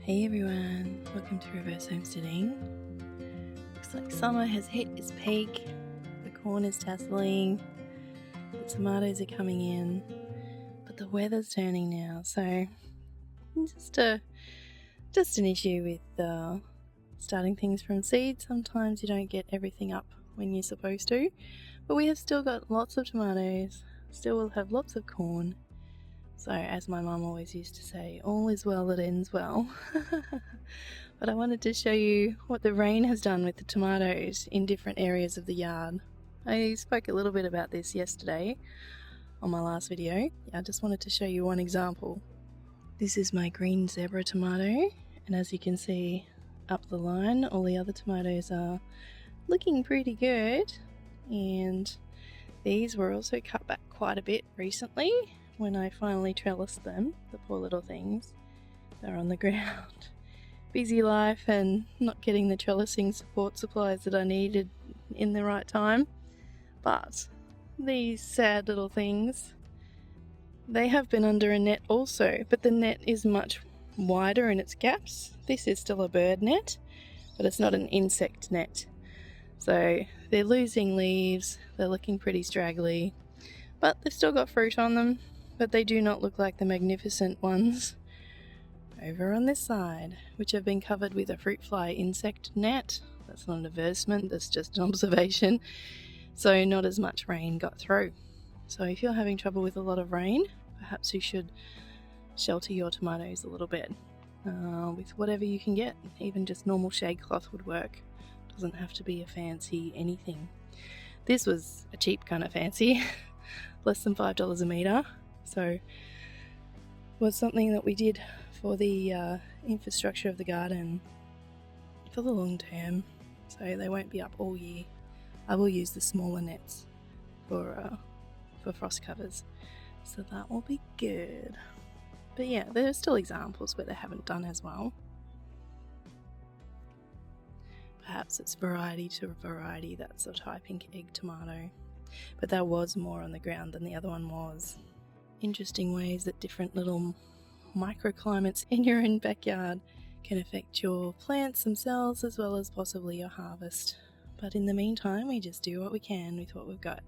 Hey everyone, welcome to Reverse Homesteading. Looks like summer has hit its peak, the corn is tasseling, the tomatoes are coming in, but the weather's turning now, so just an issue with starting things from seed. Sometimes you don't get everything up when you're supposed to, but we have still got lots of tomatoes, still will have lots of corn. So as my mum always used to say, all is well that ends well. But I wanted to show you what the rain has done with the tomatoes in different areas of the yard. I spoke a little bit about this yesterday on my last video. I just wanted to show you one example. This is my green zebra tomato, and as you can see up the line, all the other tomatoes are looking pretty good, and these were also cut back quite a bit recently. When I finally trellised them, the poor little things, they're on the ground. Busy life and not getting the trellising support supplies that I needed in the right time. But these sad little things, they have been under a net also, but the net is much wider in its gaps. This is still a bird net, but it's not an insect net. So they're losing leaves, they're looking pretty straggly, but they've still got fruit on them. But they do not look like the magnificent ones over on this side, which have been covered with a fruit fly insect net. That's not an advertisement, that's just an observation. So not as much rain got through. So if you're having trouble with a lot of rain, perhaps you should shelter your tomatoes a little bit with whatever you can get. Even just normal shade cloth would work. Doesn't have to be a fancy anything. This was a cheap kind of fancy, less than $5 a metre. So was something that we did for the infrastructure of the garden for the long term, so they won't be up all year. I will use the smaller nets for frost covers, so that will be good. But yeah, there are still examples where they haven't done as well. Perhaps it's variety to variety. That's a Thai pink egg tomato, but that was more on the ground than the other one was. Interesting ways that different little microclimates in your own backyard can affect your plants themselves as well as possibly your harvest. But in the meantime, we just do what we can with what we've got.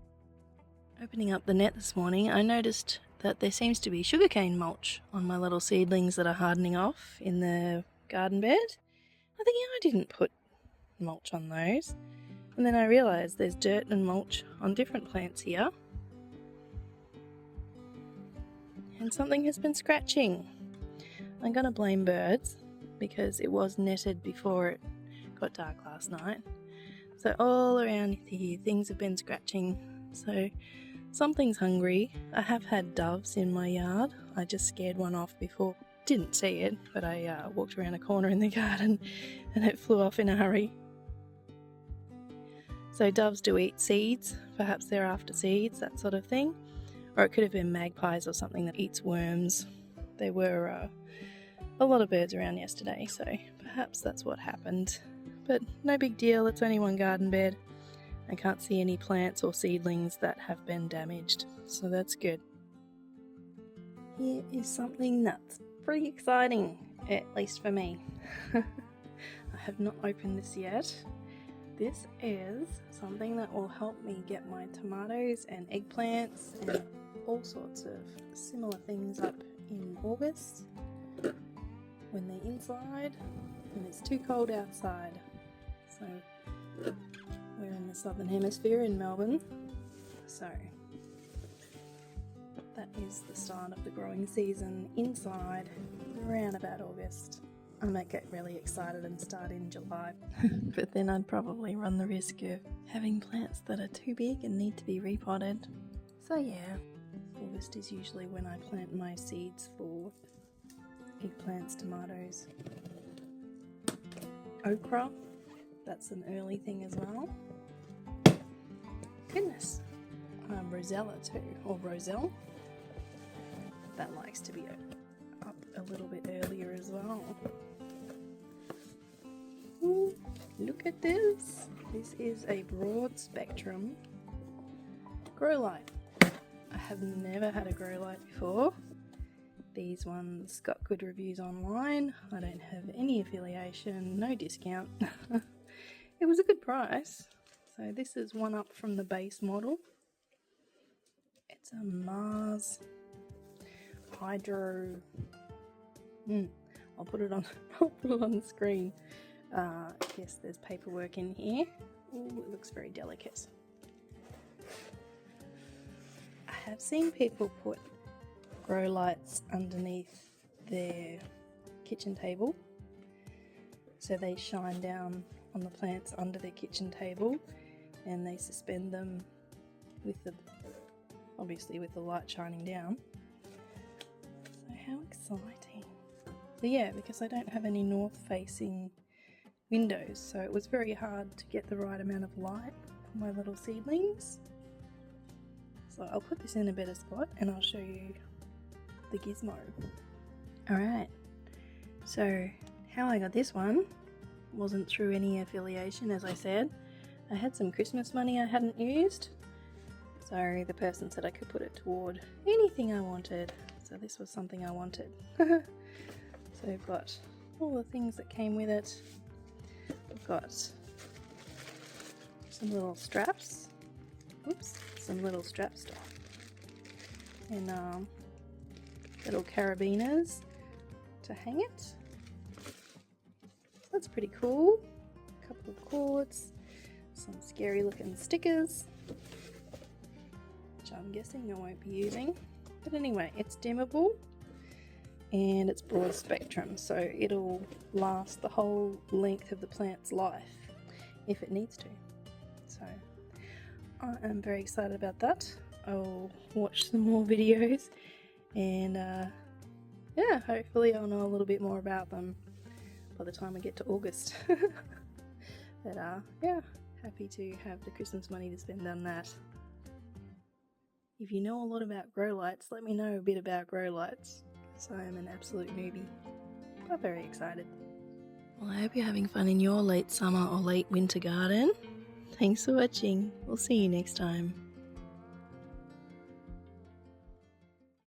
Opening up the net this morning, I noticed that there seems to be sugarcane mulch on my little seedlings that are hardening off in the garden bed. I think I didn't put mulch on those. And then I realised there's dirt and mulch on different plants here. And something has been scratching. I'm going to blame birds because it was netted before it got dark last night. So all around here things have been scratching. So something's hungry. I have had doves in my yard. I just scared one off before. Didn't see it, but I walked around a corner in the garden and it flew off in a hurry. So doves do eat seeds. Perhaps they're after seeds, that sort of thing. Or it could have been magpies or something that eats worms. There were a lot of birds around yesterday, so perhaps that's what happened. But no big deal, it's only one garden bed. I can't see any plants or seedlings that have been damaged, so that's good. Here is something that's pretty exciting, at least for me. I have not opened this yet. This is something that will help me get my tomatoes and eggplants and all sorts of similar things up in August when they're inside and it's too cold outside. So we're in the southern hemisphere in Melbourne, so that is the start of the growing season inside around about August. I might get really excited and start in July, but then I'd probably run the risk of having plants that are too big and need to be repotted. So yeah, August is usually when I plant my seeds for eggplants, tomatoes, okra. That's an early thing as well. Goodness, rosella too, or roselle. That likes to be up a little bit earlier as well. Ooh, look at this. This is a broad spectrum grow light. I have never had a grow light before. These ones got good good reviews online. I don't have any affiliation, no discount. It was a good price. So this is one up from the base model. It's a Mars Hydro. I'll put it on the screen. Yes, there's paperwork in here. Ooh, it looks very delicate. I have seen people put grow lights underneath their kitchen table, so they shine down on the plants under their kitchen table, and they suspend them with obviously with the light shining down. So how exciting! So yeah, because I don't have any north-facing windows, so it was very hard to get the right amount of light for my little seedlings. So I'll put this in a better spot and I'll show you the gizmo. Alright, so how I got this one wasn't through any affiliation, as I said. I had some Christmas money I hadn't used, so the person said I could put it toward anything I wanted. So this was something I wanted. So we've got all the things that came with it. We've got some little straps. Oops, some little strap stuff. And little carabiners to hang it. That's pretty cool. A couple of cords, some scary looking stickers, which I'm guessing I won't be using. But anyway, it's dimmable and it's broad spectrum, so it'll last the whole length of the plant's life if it needs to. So I am very excited about that. I'll watch some more videos and yeah, hopefully I'll know a little bit more about them by the time I get to August. But yeah, happy to have the Christmas money to spend on that. If you know a lot about grow lights, let me know a bit about grow lights, because I am an absolute newbie. I'm very excited. Well, I hope you're having fun in your late summer or late winter garden. Thanks for watching. We'll see you next time.